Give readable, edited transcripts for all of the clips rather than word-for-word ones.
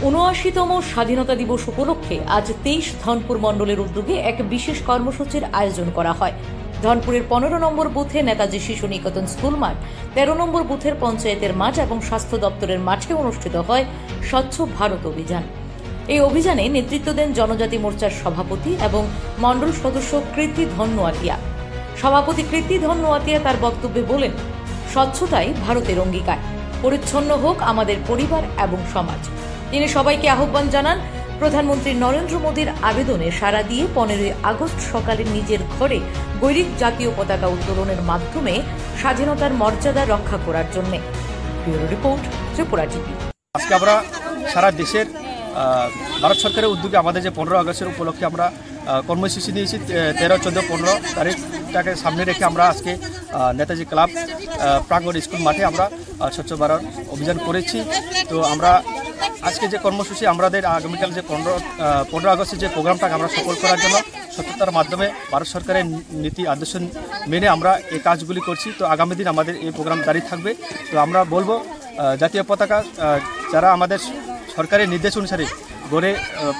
৭৯তম স্বাধীনতা দিবস উপলক্ষে আজ ২৩ ধনপুর মণ্ডলের উদ্যোগে এক বিশেষ কর্মসূচির আয়োজন করা হয়। ধনপুরের ১৫ নম্বর বুথে নেতাজি শিশু নিকেতন স্কুল মাঠ, ১৩ নম্বর বুথের পঞ্চায়েতের মাঠ এবং স্বাস্থ্য দপ্তরের মাঠে অনুষ্ঠিত হয় স্বচ্ছ ভারত অভিযান। এই অভিযানে নেতৃত্ব দেন জনজাতি মোর্চার সভাপতি এবং মণ্ডল সদস্য কৃতি ধন্নোয়াতিয়া। সভাপতি কৃতি ধন্নোয়াতিয়া তার বক্তব্যে বলেন, স্বচ্ছতাই ভারতের অঙ্গীকার, পরিচ্ছন্ন হোক আমাদের পরিবার এবং সমাজ। তিনি সবাইকে আহ্বান জানান, প্রধানমন্ত্রী নরেন্দ্র মোদীর আবেদনে সাড়া দিয়ে 15ই আগস্ট সকালে নিজের ঘরে গৈরিক জাতীয় পতাকা উত্তোলনের মাধ্যমে স্বাধীনতার মর্যাদা রক্ষা করার জন্য। Bureau report, Tripura TV. আজকে আমরা সারা দেশের ভারত সরকারের উদ্যোগে আমাদের যে 15 আগস্টের উপলক্ষে আমরা কর্মসূচি নিয়েছি 13, 14, 15 তারিখটাকে সামনে রেখে আমরা আজকে নেতাজি ক্লাব প্রাঙ্গণ স্কুল মাঠে আমরা স্বচ্ছ ভারত অভিযান করেছি। তো আমরা আজকে যে কর্মসূচি আমাদের আগামীকাল যে 15 আগস্টের যে প্রোগ্রামটাকে আমরা সফল করার জন্য সত্যতার মাধ্যমে ভারত সরকারের নীতি আদর্শ মেনে আমরা এই কাজগুলি করছি। তো আগামী দিন আমাদের এই প্রোগ্রাম জারি থাকবে। তো আমরা বলবো জাতীয় পতাকা যারা আমাদের সরকারের নির্দেশ অনুসারে গড়ে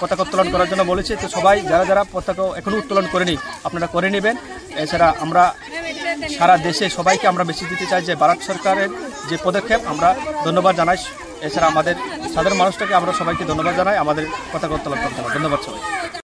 পতাকা উত্তোলন করার জন্য বলেছে, তো সবাই যারা যারা পতাকা এখনও উত্তোলন করেনি আপনারা করে নেবেন। এছাড়া আমরা সারা দেশে সবাইকে আমরা মেসেজ দিতে চাই যে ভারত সরকারের যে পদক্ষেপ আমরা ধন্যবাদ জানাই। এছাড়া আমাদের সাধারণ মানুষটাকে আমরা সবাইকে ধন্যবাদ জানাই আমাদের পতাকা উত্তোলন করতে হবে। ধন্যবাদ সবাই।